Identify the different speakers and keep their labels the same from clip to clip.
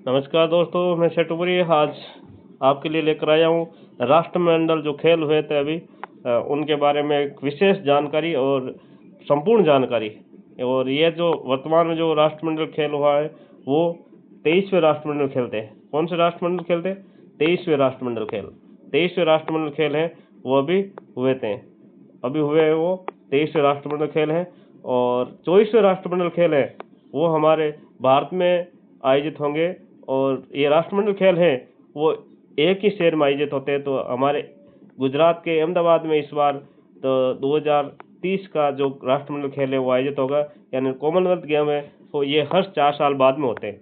Speaker 1: नमस्कार दोस्तों, मैं सेठुपुरी आज आपके लिए लेकर आया हूँ राष्ट्रमंडल जो खेल हुए थे अभी उनके बारे में एक विशेष जानकारी और संपूर्ण जानकारी। और ये जो वर्तमान में जो राष्ट्रमंडल खेल हुआ है वो 23वें राष्ट्रमंडल खेल थे। कौन से राष्ट्रमंडल खेल थे? 23वें राष्ट्रमंडल खेल। 23वें राष्ट्रमंडल खेल हैं वो अभी हुए थे, अभी हुए हैं वो 23वें राष्ट्रमंडल खेल हैं। और 24वें राष्ट्रमंडल खेल है वो हमारे भारत में आयोजित होंगे। और ये राष्ट्रमंडल खेल हैं वो एक ही शहर में आयोजित होते हैं, तो हमारे गुजरात के अहमदाबाद में इस बार तो 2030 का जो राष्ट्रमंडल खेल है वो आयोजित होगा। यानी कॉमनवेल्थ गेम है तो ये हर 4 साल बाद में होते हैं,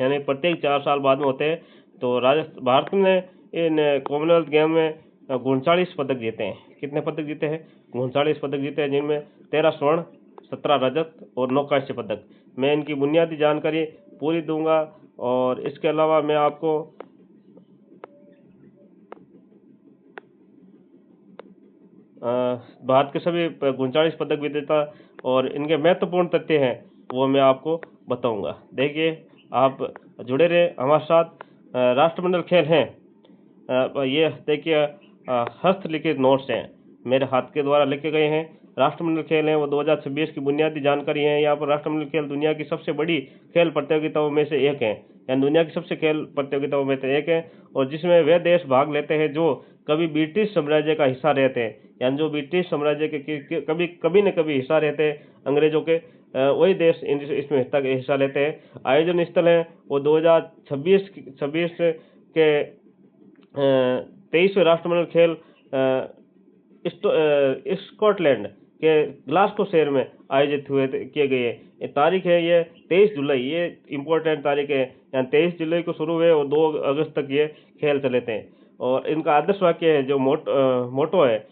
Speaker 1: यानी प्रत्येक 4 साल बाद में होते हैं। तो भारत ने इन कॉमनवेल्थ गेम में 39 पदक जीते हैं। कितने पदक जीते हैं? 39 पदक जीते हैं, जिनमें 13 स्वर्ण, 17 रजत और 9 कांस्य पदक। मैं इनकी बुनियादी जानकारी पूरी दूंगा और इसके अलावा मैं आपको भारत के सभी 39 पदक विजेता और इनके महत्वपूर्ण तथ्य हैं वो मैं आपको बताऊंगा। देखिए, आप जुड़े रहे हमारे साथ। राष्ट्रमंडल खेल हैं, ये देखिए हस्तलिखित नोट्स हैं, मेरे हाथ के द्वारा लिखे गए हैं। राष्ट्रमंडल खेल हैं वो 2026 की बुनियादी जानकारी है। यहाँ पर राष्ट्रमंडल खेल दुनिया की सबसे बड़ी खेल प्रतियोगिताओं में से एक है, यानी दुनिया की सबसे खेल प्रतियोगिताओं में से एक है, और जिसमें वे देश भाग लेते हैं जो कभी ब्रिटिश साम्राज्य का हिस्सा रहते हैं, यानी जो ब्रिटिश साम्राज्य के कभी कभी न कभी हिस्सा रहते हैं अंग्रेजों के, वही देश इसमें हिस्सा लेते हैं। आयोजन स्थल है वो 2026 के 23वें राष्ट्रमंडल खेल स्कॉटलैंड के ग्लासगो शहर में आयोजित किए गए। ये तारीख है ये 23 जुलाई, ये इम्पोर्टेंट तारीख है। यहाँ 23 जुलाई को शुरू हुए और 2 अगस्त तक ये खेल चले थे। और इनका आदर्श वाक्य है जो मोटो है,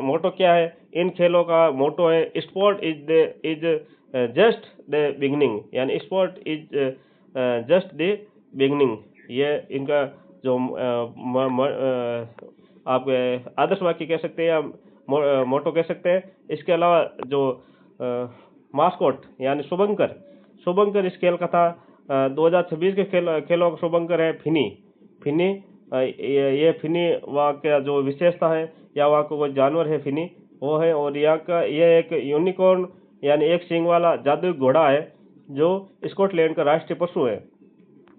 Speaker 1: मोटो क्या है इन खेलों का? मोटो है sport is just the beginning, यानी sport is just the beginning. ये इनका जो आप आदर्श वाक्य कह सकते हैं या मोटो कह सकते हैं। इसके अलावा जो मास्कोट यानी शुभंकर इस खेल का था। 2026 के खेलों का शुभंकर है फिनी। ये फिनी वहाँ का जो विशेषता है या वहाँ का कोई जानवर है फिनी वो है। और यहाँ का ये एक यूनिकॉर्न यानी एक सींग वाला जादुई घोड़ा है जो स्कॉटलैंड का राष्ट्रीय पशु है,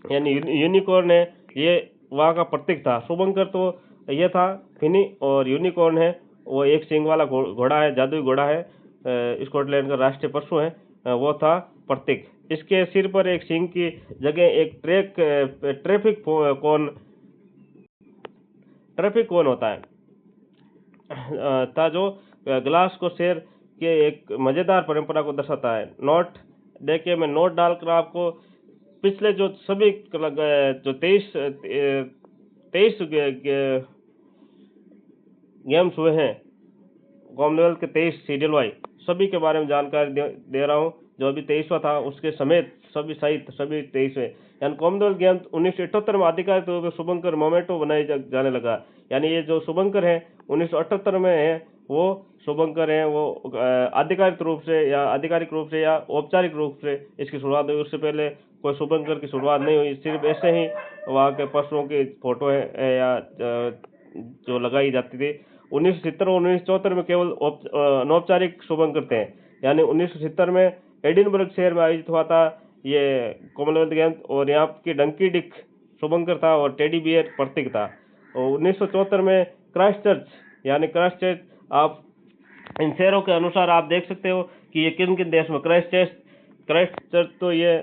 Speaker 1: यानी यूनिकॉर्न है, ये वहाँ का प्रतीक था। शुभंकर तो ये था फिनी, और यूनिकॉर्न है वो एक सींग वाला घोड़ा है, जादुई घोड़ा है, स्कॉटलैंड का राष्ट्रीय पशु है, वो था प्रतीक। इसके सिर पर एक सींग की जगह एक ट्रैफिक कोन होता है था, जो ग्लासगो शहर के एक मजेदार परंपरा को दर्शाता है। नोट देखिए, मैं नोट डालकर आपको पिछले जो सभी जो 23 गेम्स हुए हैं कॉमनवेल्थ के 23 शेड्यूल वाइज सभी के बारे में जानकारी दे रहा हूँ। जो अभी 23वां था उसके समेत सभी सहित सभी 23वें, यानी कॉमनवेल्थ गेम्स 1978 में आधिकारिक रूप से शुभंकर मोमेंटो बनाए जाने लगा। यानी ये जो शुभंकर है 1978 में है, वो शुभंकर है वो आधिकारिक रूप से या औपचारिक रूप से इसकी शुरुआत हुई। उससे पहले कोई शुभंकर की शुरुआत नहीं हुई, सिर्फ ऐसे ही वहाँ के पशुओं की फोटो है या जो लगाई जाती थी। 1970 और 1974 में केवल अनौपचारिक शुभंकर थे। यानी 1970 में एडिनबर्ग शहर में आयोजित हुआ था ये कॉमनवेल्थ गेम्स, और यहाँ की डंकी डिक शुभंकर था और टेडी बियर प्रतीक था। और 1974 में क्राइस्टचर्च, आप इन शहरों के अनुसार आप देख सकते हो कि ये किन किन देश में। क्राइस्टचर्च तो ये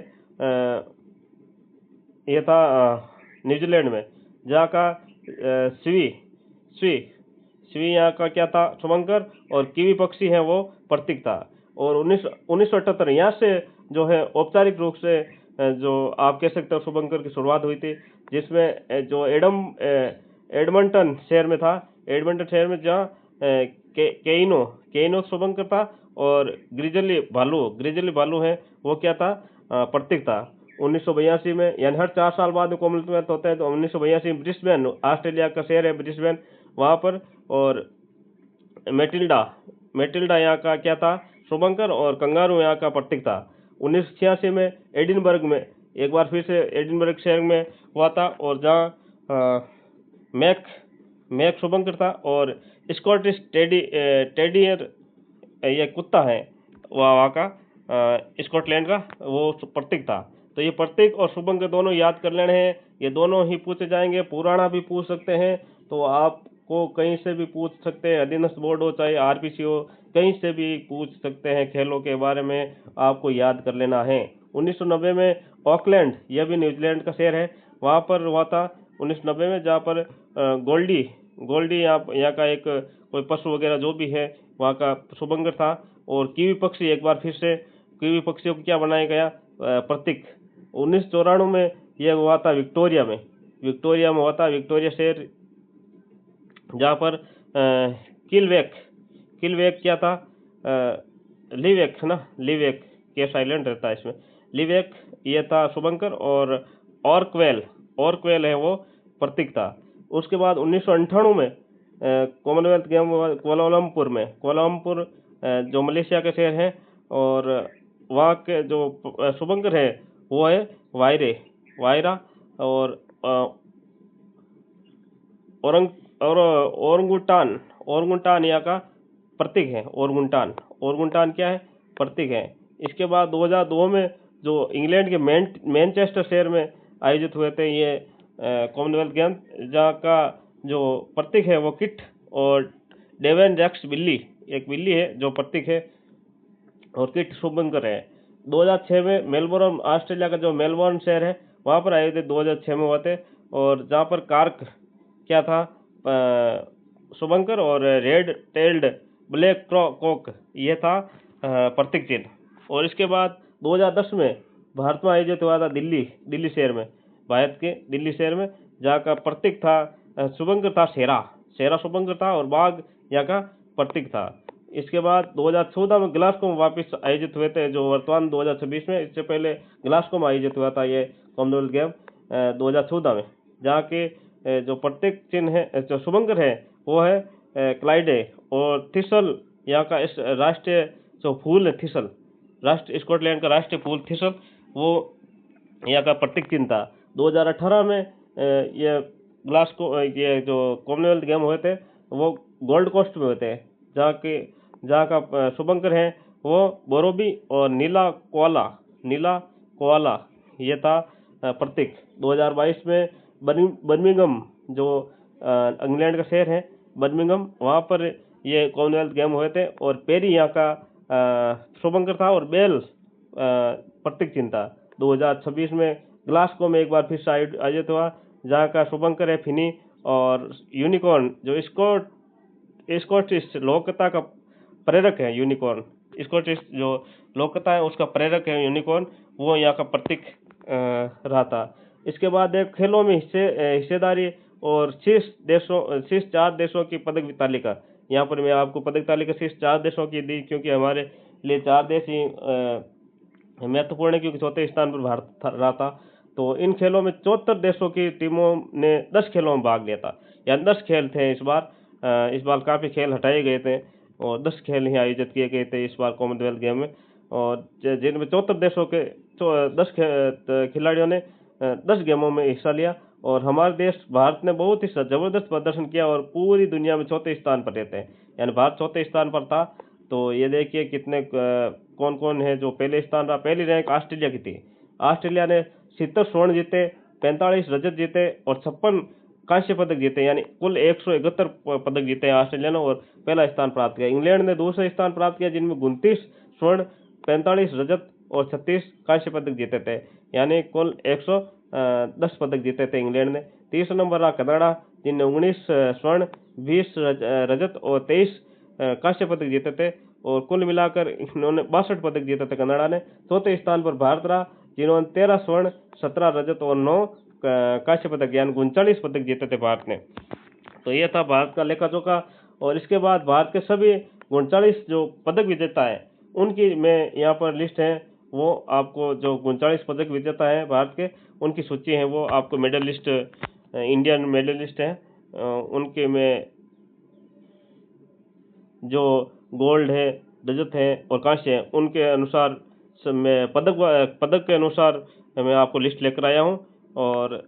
Speaker 1: था न्यूजीलैंड में, जहाँ का स्वी यहाँ का क्या था? शुभंकर, और कीवी पक्षी है वो प्रतीक था। और 1978 यहाँ से जो है औपचारिक रूप से जो आप कह सकते हो शुभंकर की शुरुआत हुई थी, जिसमें जो एडमंटन शहर में था, एडमंटन शहर में जहाँ केइनो शुभंकर था, और ग्रिजली भालू है वो क्या था? प्रतीक था। 1982 में, यानी हर 4 साल बाद कॉमनवेल्थ होता है, तो 1982 में ब्रिस्बेन, ऑस्ट्रेलिया का शहर है ब्रिस्बेन, वहाँ पर। और मेटिल्डा यहाँ का क्या था? शुभंकर, और कंगारू यहाँ का प्रतीक था। 1986 में एडिनबर्ग में एक बार फिर से एडिनबर्ग शहर में हुआ था, और जहाँ मैक मैक शुभंकर था, और स्कॉटिश टेडियर ये कुत्ता है वहाँ का स्कॉटलैंड का, वो प्रतीक था। तो ये प्रतीक और शुभंकर दोनों याद कर लेने हैं, ये दोनों ही पूछे जाएंगे। पुराना भी पूछ सकते हैं, तो आपको कहीं से भी पूछ सकते हैं, अधीनस्थ बोर्ड हो चाहे आरपीसी हो, कहीं से भी पूछ सकते हैं खेलों के बारे में, आपको याद कर लेना है। 1990 में ऑकलैंड, यह भी न्यूजीलैंड का शहर है, वहाँ पर हुआ था 1990 में, जहाँ पर गोल्डी गोल्डी यहाँ का एक कोई पशु वगैरह जो भी है वहाँ का शुभंकर था। और कीवी पक्षी, एक बार फिर से कीवी पक्षियों को क्या बनाया गया प्रतीक, 1994 में यह हुआ था विक्टोरिया में हुआ था, विक्टोरिया शहर, जहाँ पर किलवेक किलवेक क्या था, लिवेक है ना, लिवेक के साइलेंट रहता है इसमें, लिवेक ये था शुभंकर, और ऑर्कवेल है वो प्रतीक था। उसके बाद 1998 में कॉमनवेल्थ गेम हुआ कोलालमपुर, जो मलेशिया के शहर है, और वहाँ के जो शुभंकर है वो है वायरा, और ओरंगुटान यहाँ का प्रतीक है। ओरंगुटान क्या है, प्रतीक है। इसके बाद 2002 में जो इंग्लैंड के मैनचेस्टर शहर में आयोजित हुए थे ये कॉमनवेल्थ गेम, जहाँ का जो प्रतीक है वो किट, और डेवन जैक्स एक बिल्ली है जो प्रतीक है, और किट शुभंकर है। 2006 में मेलबोर्न, ऑस्ट्रेलिया का जो मेलबोर्न शहर है वहाँ पर आयोजित 2006 में हुए थे, और जहाँ पर कार्क क्या था शुभंकर, और रेड टेल्ड ब्लैक कॉक ये था प्रतीक चिन्ह। और इसके बाद 2010 में भारत में आयोजित हुआ था दिल्ली शहर में, भारत के दिल्ली शहर में, जहाँ का प्रतीक था शुभंकर था, शेरा शुभंकर था, और बाघ यहाँ का प्रतीक था। इसके बाद 2014 में ग्लासगो में वापस आयोजित हुए थे, जो वर्तमान 2026 में, इससे पहले ग्लासगो में आयोजित हुआ था ये कॉमनवेल्थ गेम 2014 में, जहाँ के जो प्रतीक चिन्ह है, जो शुभंकर है वो है क्लाइडे, और थिसल यहाँ का इस राष्ट्रीय जो फूल है थिसल, स्कॉटलैंड का राष्ट्रीय फूल थिसल, वो यहाँ का प्रतीक चिन्ह था। 2018 में ये ग्लासगो ये जो कॉमनवेल्थ गेम हुए थे वो गोल्ड कोस्ट में हुए थे, जहाँ का शुभंकर है वो बोरोबी, और नीला कोआला ये था प्रतीक। 2022 में बर्मिंघम, जो इंग्लैंड का शहर है बर्मिंघम, वहाँ पर ये कॉमनवेल्थ गेम हुए थे, और पेरी यहाँ का शुभंकर था, और बेल प्रतीक चिन्ह था। 2026 में ग्लासगो में एक बार फिर से आयोजित हुआ, जहाँ का शुभंकर है फिनी, और यूनिकॉर्न जो स्कॉटिश लोकता का प्रेरक है, यूनिकॉर्न स्कॉटिश जो लोकता है उसका प्रेरक है यूनिकॉर्न, वो यहाँ का प्रतीक रहा था। इसके बाद एक खेलों में हिस्सेदारी और शीर्ष 4 देशों की पदक तालिका, यहाँ पर मैं आपको पदक तालिका शीर्ष 4 देशों की दी, क्योंकि हमारे लिए 4 देश ही महत्वपूर्ण है, क्योंकि चौथे स्थान पर भारत रहा था। तो इन खेलों में 74 देशों की टीमों ने 10 खेलों में भाग लिया था, यानी 10 खेल थे इस बार काफ़ी खेल हटाए गए थे, और 10 खेल ही आयोजित किए गए थे इस बार कॉमनवेल्थ गेम में, और जिनमें 74 देशों के 10 खिलाड़ियों ने 10 गेमों में हिस्सा लिया। और हमारे देश भारत ने बहुत ही जबरदस्त प्रदर्शन किया, और पूरी दुनिया में चौथे स्थान पर रहते हैं, यानी भारत चौथे स्थान पर था। तो ये देखिए कितने कौन कौन है जो पहले स्थान रहा। पहली रैंक ऑस्ट्रेलिया की थी, ऑस्ट्रेलिया ने 70 स्वर्ण जीते, 45 रजत जीते, और 56 कांस्य पदक जीते, यानी कुल 171 पदक जीते हैं ऑस्ट्रेलिया ने, और पहला स्थान प्राप्त किया। इंग्लैंड ने दूसरा स्थान प्राप्त किया, जिनमें 29 स्वर्ण, 45 रजत और 36 कांस्य पदक जीते थे, यानी कुल 110 पदक जीते थे इंग्लैंड ने। तीसरा नंबर रहा कनाडा, जिनने 19 स्वर्ण, 20 रजत और 23 कांस्य पदक जीते थे, और कुल मिलाकर इन्होंने 62 पदक जीते थे कनाडा ने। चौथे स्थान पर भारत रहा, जिन्होंने 13 स्वर्ण, 17 रजत और 9 कांस्य पदक, यानी 39 पदक जीते थे भारत ने। तो ये था भारत का लेखा जोखा। और इसके बाद भारत के सभी 39 जो पदक विजेता है उनकी मैं यहाँ पर लिस्ट है, वो आपको जो 39 पदक विजेता है भारत के, उनकी सूची है, वो आपको मेडलिस्ट, इंडियन मेडलिस्ट है, उनके में जो गोल्ड है, रजत है और कांस्य है, उनके अनुसार में पदक के अनुसार मैं आपको लिस्ट लेकर आया हूँ। और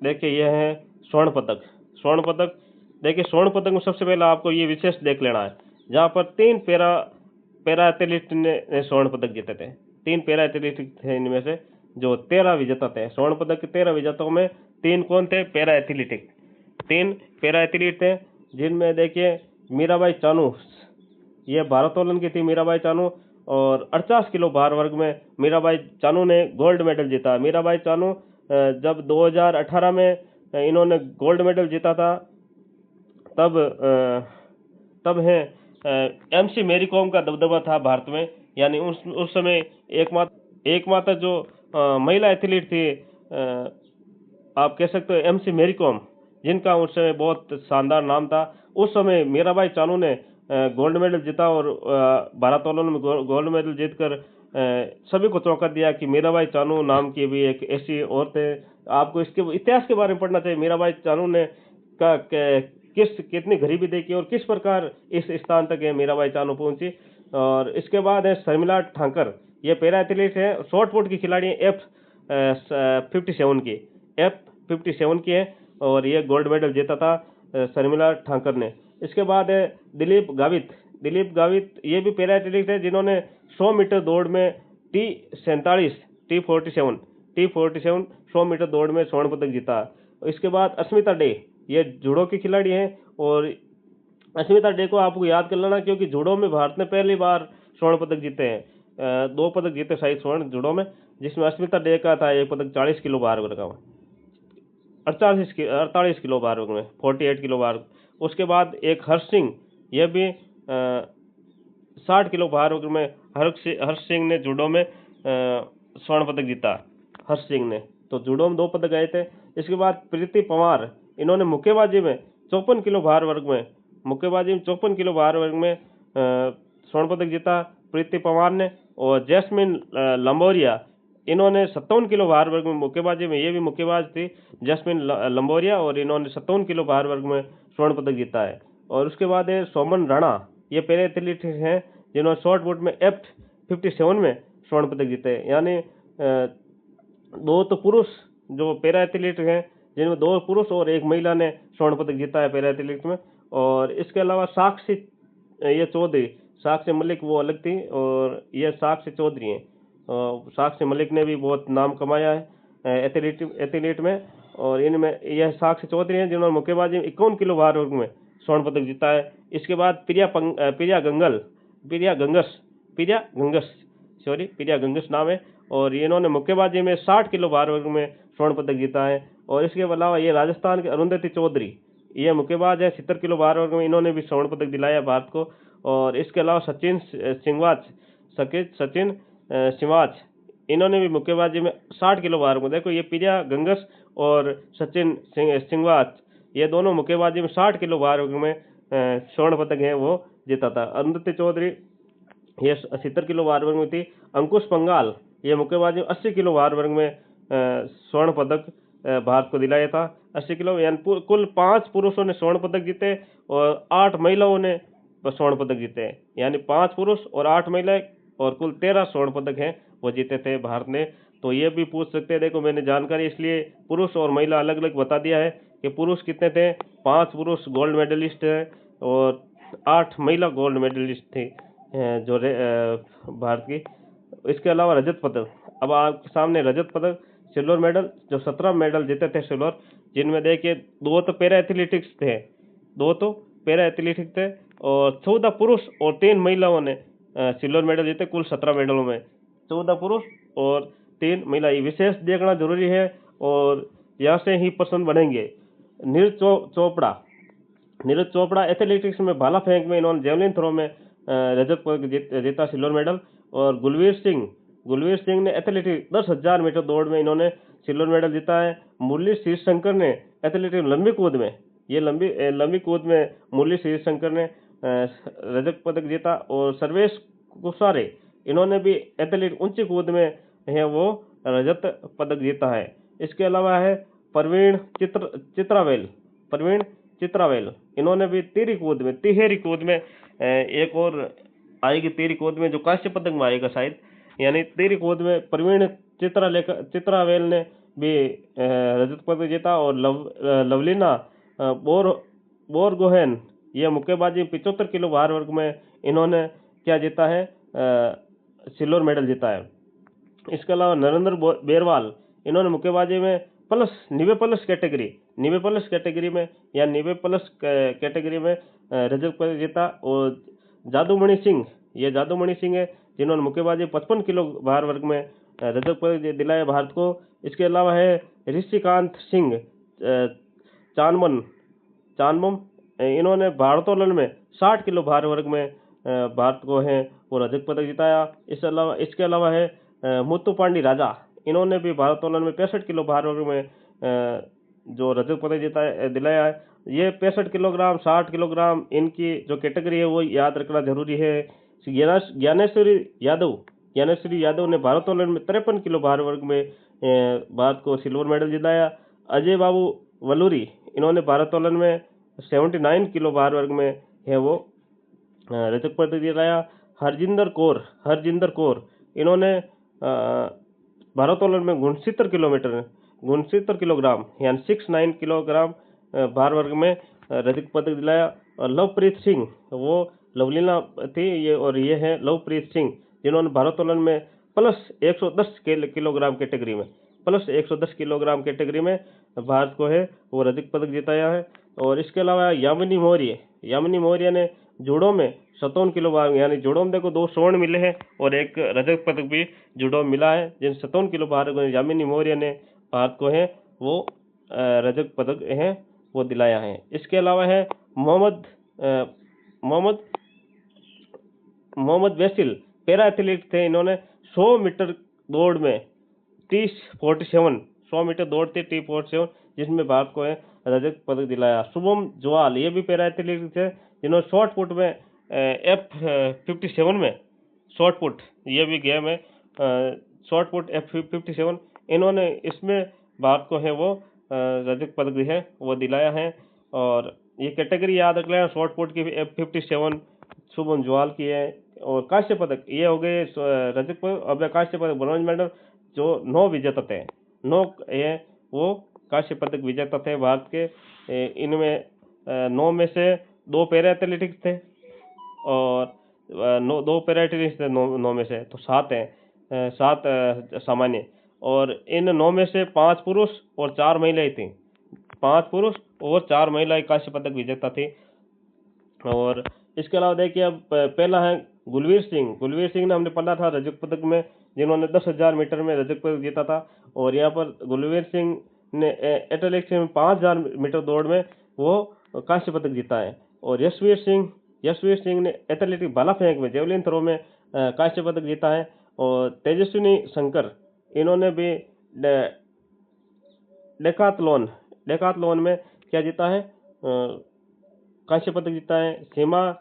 Speaker 1: देखिए यह है स्वर्ण पदक। स्वर्ण पदक देखिए, स्वर्ण पदक में सबसे पहले आपको ये विशेष देख लेना है, जहाँ पर 3 पैरा एथलीट ने स्वर्ण पदक जीते थे। 3 पैरा एथलीट थे, इनमें से जो 13 विजेता थे स्वर्ण पदक के। 13 विजेताओं में 3 कौन थे? पैरा एथलीटिक 3 पैरा एथलीट थे, जिनमें देखिए मीराबाई चानू, ये भारोत्तोलन की थी मीराबाई चानू। और 48 किलो भार वर्ग में मीराबाई चानू ने गोल्ड मेडल जीता। मीराबाई चानू जब 2018 में इन्होंने गोल्ड मेडल जीता था, तब है एमसी मैरी कॉम का दबदबा था भारत में। यानी उस समय एकमात्र जो महिला एथलीट थी, आप कह सकते हो एमसी मैरी कॉम, जिनका उस समय बहुत शानदार नाम था। उस समय मीराबाई चानू ने गोल्ड मेडल जीता और भारोत्तोलन में गोल्ड मेडल जीतकर सभी को चौंका दिया कि मीराबाई चानू नाम की भी एक ऐसी औरत है। आपको इसके इतिहास के बारे में पढ़ना चाहिए। मीराबाई चानू ने कितनी गरीबी देखी और किस प्रकार इस स्थान तक है मीराबाई चानू पहुंची। और इसके बाद है शर्मिला ठाकर, ये पैरा एथलीट है, शॉर्ट पुट की खिलाड़ी है, F57 की है और ये गोल्ड मेडल जीता था शर्मिला ठाकर ने। इसके बाद है दिलीप गावित, ये भी पैरा एथलीट है, जिन्होंने 100 मीटर दौड़ में T47 100 मीटर दौड़ में स्वर्ण पदक जीता। इसके बाद अस्मिता डे, ये जूडो की खिलाड़ी हैं। और अस्मिता डे को आपको याद कर लेना, क्योंकि जूडो में भारत ने पहली बार स्वर्ण पदक जीते हैं। 2 पदक जीते शायद स्वर्ण जूडो में, जिसमें अस्मिता डे का था एक पदक 40 किलो भार वर्ग में, 48 किलो भार वर्ग में, 48 किलो भार। उसके बाद एक हर्ष सिंह, यह भी 60 किलो भार वर्ग में हर्ष सिंह ने जूडो में स्वर्ण पदक जीता। हर्ष सिंह ने तो जूडो में 2 पदक आए थे। इसके बाद प्रीति पंवार, इन्होंने मुक्केबाजी में 54 किलो भार वर्ग में स्वर्ण पदक जीता प्रीति पंवार ने। और जैस्मिन लंबोरिया, इन्होंने 57 किलो भार वर्ग में मुक्केबाजी में, ये भी मुक्केबाज थी जैस्मिन लंबोरिया, और इन्होंने 57 किलो भार वर्ग में स्वर्ण पदक जीता है। और उसके बाद है सोमन राणा, ये पैरा एथलीट हैं, जिन्होंने शॉर्ट पुट में F57 में स्वर्ण पदक जीते। यानी 2 तो पुरुष जो पैरा एथलीट हैं, जिनमें 2 पुरुष और 1 महिला ने स्वर्ण पदक जीता है पैरा एथलीट में। और इसके अलावा साक्षी मलिक वो अलग थी, और ये साक्षी चौधरी हैं। साक्षी मलिक ने भी बहुत नाम कमाया है एथलीट में। और इनमें यह साक्षी चौधरी हैं, जिन्होंने मुक्केबाजी में 51 किलो भार वर्ग में स्वर्ण पदक जीता है। इसके बाद प्रिया गंगस नाम है, और इन्होंने मुक्केबाजी में 60 किलो भार वर्ग में स्वर्ण पदक जीता है। और इसके अलावा ये राजस्थान के अरुंधति चौधरी, ये मुक्केबाज है, 70 किलो भार वर्ग में, इन्होंने भी स्वर्ण पदक दिलाया भारत को। और इसके अलावा सचिन सिंवाच, इन्होंने भी मुक्केबाजी में 60 किलो भार में, देखो ये प्रिया गंगस और सचिन सिंवाच, ये दोनों मुक्केबाजी में 60 किलो भार में स्वर्ण पदक है वो जीता था। अरुंधति चौधरी ये 70 किलो भार वर्ग में थी। अंकुश पंगाल, ये मुक्केबाजी में 80 किलो भार वर्ग में स्वर्ण पदक भारत को दिलाया था। 80 किलो, यानी कुल 5 पुरुषों ने स्वर्ण पदक जीते और 8 महिलाओं ने स्वर्ण पदक जीते हैं। यानी 5 पुरुष और 8 महिलाएं, और कुल 13 स्वर्ण पदक हैं वो जीते थे भारत ने। तो ये भी पूछ सकते हैं, देखो मैंने जानकारी इसलिए पुरुष और महिला अलग अलग बता दिया है कि पुरुष कितने थे। 5 पुरुष गोल्ड मेडलिस्ट हैं और 8 महिला गोल्ड मेडलिस्ट थी जो भारत की। इसके अलावा रजत पदक, अब आपके सामने रजत पदक, सिल्वर मेडल, जो 17 मेडल जीते थे सिल्वर, जिनमें देखिए 2 तो पैरा एथलेटिक्स थे और 14 पुरुष और 3 महिलाओं ने सिल्वर मेडल जीते। कुल 17 मेडलों में 14 पुरुष और 3 महिला, ये विशेष देखना जरूरी है और यहाँ से ही प्रश्न बनेंगे। नीरज चोपड़ा एथलेटिक्स में भाला फेंक में, इन्होंने जेवलिन थ्रो में रजत पदक जीता, सिल्वर मेडल। और गुलवीर सिंह ने एथलेटिक्स 10,000 मीटर दौड़ में इन्होंने सिल्वर मेडल जीता है। मुरली श्रीशंकर ने एथलेटिक्स लंबी कूद में, ये लंबी कूद में मुरली श्रीशंकर ने रजत पदक जीता। और सर्वेश कुसारे, इन्होंने भी एथलीट ऊंची कूद में है वो रजत पदक जीता है। इसके अलावा है प्रवीण चित्रावेल, इन्होंने भी तिहेरी कूद में एक और आएगी, तिहेरी कूद में जो कांस्य पदक में आएगा शायद, यानी तीर कूद में प्रवीण चित्रावेल ने भी रजत पदक जीता। और लवलीना बोरगोहेन ये मुक्केबाजी 75 किलो भार वर्ग में इन्होंने क्या जीता है, सिल्वर मेडल जीता है। इसके अलावा नरेंद्र बेरवाल इन्होंने मुक्केबाजी में निवे प्लस कैटेगरी में या निवे प्लस कैटेगरी में रजत पदक जीता। और जादूमणि सिंह है जिन्होंने मुक्केबाजी 55 किलो भार वर्ग में रजत पदक दिलाया भारत को। इसके अलावा है ऋषिकांत सिंह चानबम इन्होंने भारोत्तोलन में 60 किलो भार वर्ग में भारत को है वो रजत पदक जिताया। इसके अलावा है मुत्तुपांडी राजा, इन्होंने भी भारोत्तोलन में 65 किलो भार वर्ग में जो रजत पदक दिलाया है। ये 65 किलोग्राम 60 किलोग्राम इनकी जो कैटेगरी है वो याद रखना जरूरी है। ज्ञानेश्वरी यादव ने भारोत्तोलन में 53 किलो भार वर्ग में भारत को सिल्वर मेडल जिताया। अजय बाबू वलूरी इन्होंने भारोत्तोलन में 79 किलो भार वर्ग में है वो रजत पदक जिताया। हरजिंदर कौर इन्होंने भारोत्तोलन में 69 किलोग्राम यानी 69 किलोग्राम भार वर्ग में रजत पदक दिलाया। और लवप्रीत सिंह वो लवलीना थी ये, और ये है लवप्रीत सिंह जिन्होंने भारोत्तोलन में प्लस 110 किलोग्राम कैटेगरी में भारत को है वो रजत पदक जिताया है। और इसके अलावा यामिनी मौर्य ने जूडो में 57 किलो भार यानी जूडो में देखो 2 स्वर्ण मिले हैं और एक रजत पदक भी जूडो में मिला है, जिन 57 किलो भार यामिनी मौर्य ने भारत को है वो रजत पदक है वो दिलाया है। इसके अलावा है मोहम्मद वैसिल पैरा एथलीट थे, इन्होंने 100 मीटर दौड़ में T47 मीटर दौड़ थी T47 जिसमें भारत को है रजत पदक दिलाया। शुभम जवाल ये भी पैरा एथलीट थे जिन्होंने शॉर्ट पुट में F57 में शॉर्ट पुट ये भी गेम है शॉर्ट पुट F57 इन्होंने इसमें भारत को है वो रजत पदक है वो दिलाया है। और ये कैटेगरी याद रख लेना शॉर्ट पुट की F57 शुभम जवाल की है। और कांस्य पदक ये हो गए रजत पदक। अब कांस्य पदक ब्रॉन्ज मेडल जो 9 विजेता थे 9 ये वो कांस्य पदक विजेता थे भारत के। इनमें 9 में से 2 पैरा एथलेटिक्स थे और 2 पैरा एथलेटिक्स थे 9 में से, तो 7 हैं 7 सामान्य। और इन 9 में से 5 पुरुष और 4 महिलाएं थी, 5 पुरुष और 4 महिलाएं कांस्य पदक विजेता थी। और इसके अलावा देखिए अब पहला है गुलवीर सिंह ने हमने पढ़ा था रजत पदक में जिन्होंने 10,000 मीटर में रजत पदक जीता था। और यहाँ पर गुलवीर सिंह ने एथलेटिक्स में 5,000 मीटर दौड़ में वो कांस्य पदक जीता है। और यशवीर सिंह ने एथलेटिक्स भाला फेंक में जेवलिन थ्रो में कांस्य पदक जीता है। और तेजस्विनी शंकर इन्होंने भी डेकाथलॉन में क्या जीता है कांस्य पदक जीता है। सीमा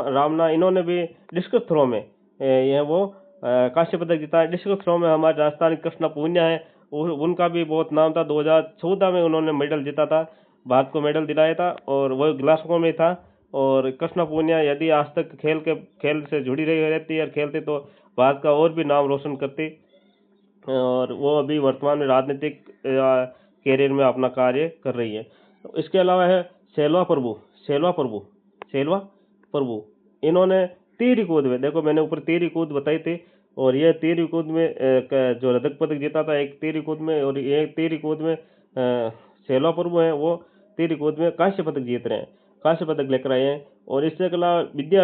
Speaker 1: रामना इन्होंने भी डिस्कस थ्रो में यह वो कांस्य पदक जीता है। डिस्कस थ्रो में हमारे राजस्थानी कृष्णा पूनिया है, उनका भी बहुत नाम था। 2014 में उन्होंने मेडल जीता था, भारत को मेडल दिलाया था और वो ग्लासगो में था। और कृष्णा पूनिया यदि आज तक खेल से जुड़ी रहती और खेलती तो भारत का और भी नाम रोशन करती। और वो अभी वर्तमान में राजनीतिक कैरियर में अपना कार्य कर रही है। इसके अलावा है सेल्वा प्रभु इन्होंने तीर कूद में देखो मैंने ऊपर तीर कूद बताई थी और ये तीर कूद में जो रजत पदक जीता था एक तीर कूद में। और ये तीर कूद में सेल्वा प्रभु है वो तीर कूद में कांस्य पदक जीत रहे हैं, कांस्य पदक लेकर आए हैं। और इसके अलावा विद्या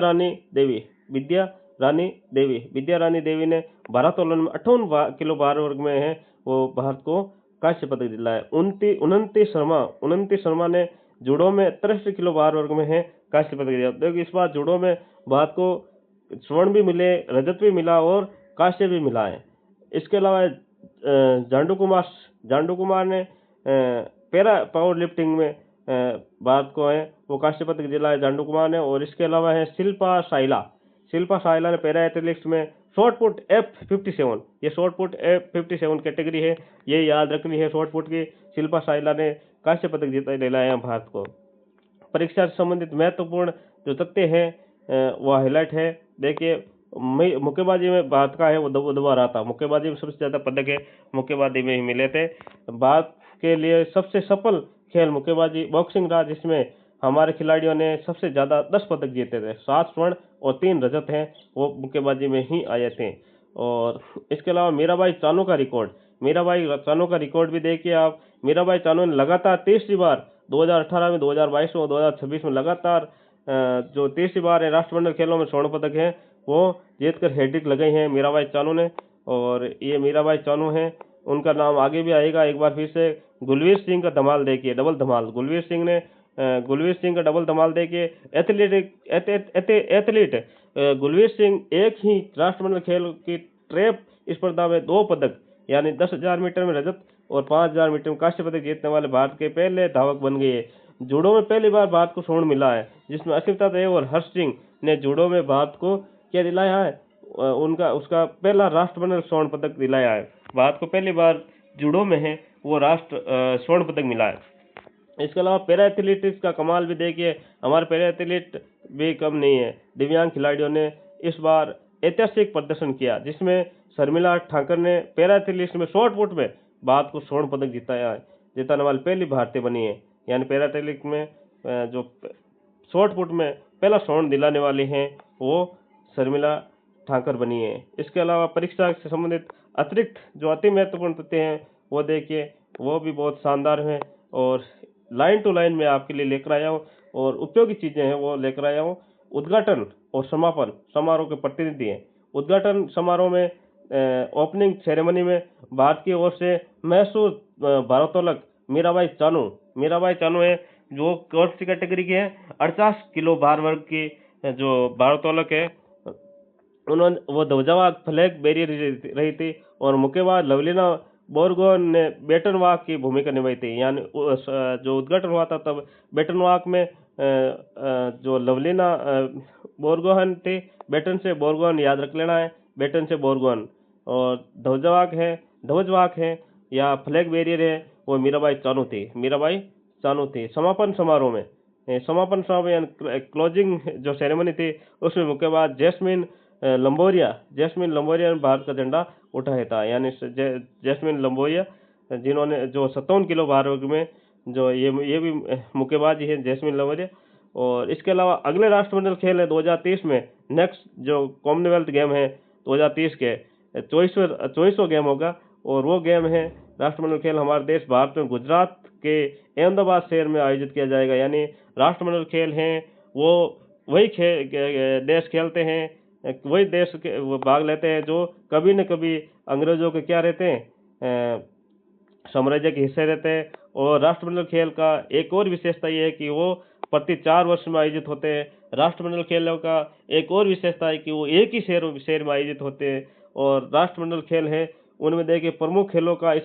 Speaker 1: रानी देवी ने भारोत्तोलन में 58 किलो भार वर्ग में है वो भारत को कांस्य पदक दिलाया। उनंती शर्मा ने जूडो में 63 किलो भार वर्ग में है कांस्य पदक दिया। देखो इस बार जूडो में भारत को स्वर्ण भी मिले, रजत भी मिला और कांस्य भी मिला है। इसके अलावा जांडू कुमार ने पैरा पावर लिफ्टिंग में भारत को है वो कांस्य पदक दिलाया जांडू कुमार ने। और इसके अलावा है शिल्पा साइला ने पैरा एथलेटिक्स में शॉर्ट पुट F57 ये शॉर्ट पुट F57 कैटेगरी है, ये याद रखनी है। शॉर्ट पुट की शिल्पा साइला ने कांस्य पदक दिलाया भारत को। परीक्षा से संबंधित महत्वपूर्ण जो तथ्य हैं वो हाईलाइट है। देखिए, मुक्केबाजी में भारत का है वो दोबारा रहा था। मुक्केबाजी में सबसे ज्यादा पदक है मुक्केबाजी में ही मिले थे। भारत के लिए सबसे सफल खेल मुक्केबाजी बॉक्सिंग रहा, जिसमें हमारे खिलाड़ियों ने सबसे ज्यादा 10 पदक जीते थे। 7 स्वर्ण और 3 रजत हैं वो मुक्केबाजी में ही आए थे। और इसके अलावा मीराबाई चानू का रिकॉर्ड, मीराबाई चानू का रिकॉर्ड भी देखिए आप। मीराबाई चानू ने लगातार तीसरी बार 2018 में, 2022 में और 2026 में लगातार जो तीसरी बार है राष्ट्रमंडल खेलों में स्वर्ण पदक है वो जीतकर हैट्रिक लगाई है मीराबाई चानू ने। और ये मीराबाई चानू है, उनका नाम आगे भी आएगा। एक बार फिर से गुलवीर सिंह का धमाल देखिए, डबल धमाल गुलवीर सिंह का डबल धमाल देखिए। एथलीट गुलवीर सिंह एक ही राष्ट्रमंडल खेल की ट्रैप स्पर्धा में 2 पदक यानी 10,000 मीटर में रजत और 5,000 मीटर में कांस्य पदक जीतने वाले भारत के पहले धावक बन गए। जूडो में पहली बार भारत को स्वर्ण मिला है, जिसमें असिता देव और हर्ष सिंह ने जूडो में भारत को क्या दिलाया है, उसका पहला राष्ट्रमंडल स्वर्ण पदक दिलाया है। भारत को पहली बार जूडो में है वो स्वर्ण पदक मिला है। इसके अलावा पैरा एथलीटिक्स का कमाल भी देखिए, हमारे पैरा एथलीट भी कम नहीं है। दिव्यांग खिलाड़ियों ने इस बार ऐतिहासिक प्रदर्शन किया, जिसमें शर्मिला ठाकर ने पैरा एथलीट्स में शॉर्ट पुट में भारत को स्वर्ण पदक जिताया है, जिताने वाली पहली भारतीय बनी है। यानी पैरा एथलीट में जो शॉर्ट पुट में पहला स्वर्ण दिलाने वाली हैं वो शर्मिला ठाकर बनी है। इसके अलावा परीक्षा से संबंधित अतिरिक्त जो अति महत्वपूर्ण तथ्य हैं वो देखिए, वो भी बहुत शानदार हैं और लाइन टू लाइन में आपके लिए लेकर आया हूँ और उपयोगी चीजें हैं वो लेकर आया हूँ। उद्घाटन और समापन समारोह के प्रतिनिधि हैं। उद्घाटन समारोह में ओपनिंग सेरेमनी में भारत की ओर से मशहूर भारोत्तोलक मीराबाई चानू है, जो कौन सी कैटेगरी की है, 48 किलो भार वर्ग की जो भारोत्तोलक है। उन्होंने वो ध्वजावाहक फ्लैग बैरियर रही थी और मुक्केबाज लवलीना बोरगोहन ने बैटन वाहक की भूमिका निभाई थी। यानी जो उद्घाटन हुआ था तब बैटन वाहक में जो लवलीना बोरगोहन थी, बैटन से बोरगोहन याद रख लेना है, बैटन से बोरगोहन। और ध्वजवाहक है या फ्लैग बैरियर है वो मीराबाई चानू थी। समापन समारोह यानी क्लोजिंग जो सेरेमनी थी उसमें मुक्केबाज जैस्मिन लंबोरिया ने भारत का झंडा उठाया था। यानी जैस्मिन लंबोरिया, जिन्होंने जो 57 किलो भार वर्ग में जो ये भी मुक्केबाज ही है जैस्मिन लंबोरिया। और इसके अलावा अगले राष्ट्रमंडल खेल है 2030 में, नेक्स्ट जो कॉमनवेल्थ गेम है 2030 के 24वां गेम होगा और वो गेम है राष्ट्रमंडल खेल हमारे देश भारत में गुजरात के अहमदाबाद शहर में आयोजित किया जाएगा। यानी राष्ट्रमंडल खेल हैं वो वही देश खेलते हैं, वही देश के वो भाग लेते हैं जो कभी न कभी अंग्रेजों के क्या रहते हैं, साम्राज्य के हिस्से रहते हैं। और राष्ट्रमंडल खेल का एक और विशेषता ये है कि वो प्रति 4 वर्ष में आयोजित होते हैं। राष्ट्रमंडल खेलों का एक और विशेषता है कि वो एक ही शहर में आयोजित होते हैं। और राष्ट्रमंडल खेल है उनमें देखिए प्रमुख खेलों का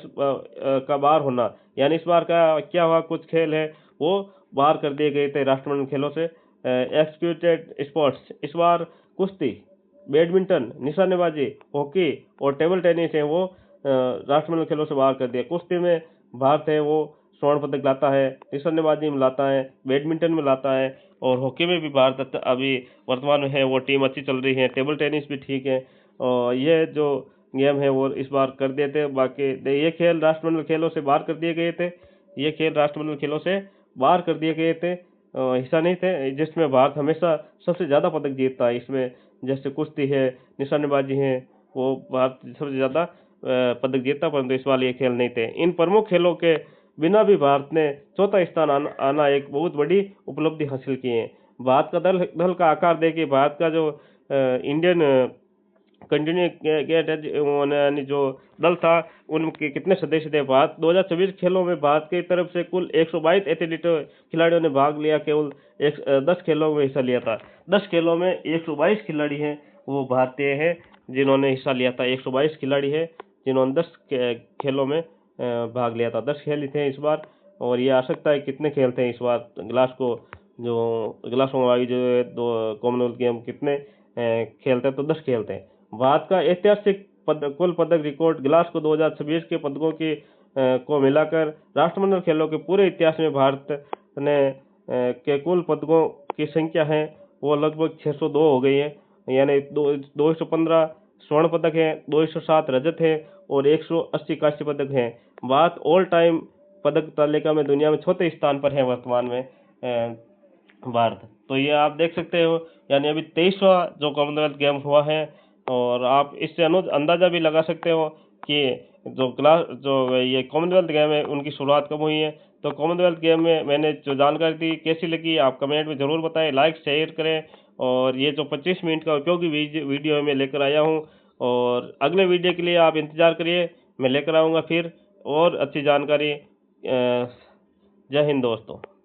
Speaker 1: का बाहर होना, यानी इस बार का क्या हुआ, कुछ खेल है वो बाहर कर दिए गए थे राष्ट्रमंडल खेलों से। एक्सक्लूडेड स्पोर्ट्स इस बार कुश्ती, बैडमिंटन, निशानेबाजी, हॉकी और टेबल टेनिस है वो राष्ट्रमंडल खेलों से बाहर कर दिया। कुश्ती में भारत है वो स्वर्ण पदक लाता है, निशानेबाजी में लाता है, बैडमिंटन में लाता है और हॉकी में भी भारत अभी वर्तमान में है वो टीम अच्छी चल रही है। टेबल टेनिस भी ठीक है और ये जो गेम है वो इस बार कर दिए थे। बाकी ये खेल राष्ट्रमंडल खेलों से बाहर कर दिए गए थे, हिस्सा नहीं थे, जिसमें भारत हमेशा सबसे ज्यादा पदक जीतता है। इसमें जैसे कुश्ती है, निशानेबाजी है, वो भारत सबसे ज्यादा पदक जीतता, परंतु इस बार ये खेल नहीं थे। इन प्रमुख खेलों के बिना भी भारत ने चौथा स्थान आना एक बहुत बड़ी उपलब्धि हासिल की है। भारत का दल का आकार देखिए, भारत का जो इंडियन यानी जो दल था उनके कितने सदस्य थे। भारत 2024 खेलों में भारत की तरफ से कुल 122 एथलीट खिलाड़ियों ने भाग लिया, केवल 10 खेलों में हिस्सा लिया था। 10 खेलों में 122 खिलाड़ी हैं वो भारतीय हैं जिन्होंने हिस्सा लिया था। 122 खिलाड़ी हैं जिन्होंने 10 खेलों में भाग लिया था। 10 खेल थे इस बार और ये आ सकता है कितने खेल थे इस बार। ग्लासगो जो कॉमनवेल्थ गेम कितने खेलते हैं, तो 10 खेलते हैं। भारत का ऐतिहासिक कुल पदक रिकॉर्ड ग्लासगो 2026 के पदकों की को मिलाकर राष्ट्रमंडल खेलों के पूरे इतिहास में भारत ने के कुल पदकों की संख्या है वो लगभग 602 हो गई हैं, यानी 215 स्वर्ण पदक हैं, 207 रजत हैं और 180 कांस्य पदक हैं। बात ऑल टाइम पदक तालिका में दुनिया में चौथे स्थान पर है वर्तमान में भारत। तो ये आप देख सकते हो, यानी अभी 23वां जो कॉमनवेल्थ गेम हुआ है, और आप इससे अंदाजा भी लगा सकते हो कि जो ये कॉमनवेल्थ गेम है उनकी शुरुआत कब हुई है। तो कॉमनवेल्थ गेम में मैंने जो जानकारी दी कैसी लगी आप कमेंट में ज़रूर बताएं, लाइक शेयर करें। और ये जो 25 मिनट का उपयोगी वीडियो मैं लेकर आया हूँ, और अगले वीडियो के लिए आप इंतज़ार करिए, मैं लेकर आऊँगा फिर और अच्छी जानकारी। जय हिंद दोस्तों।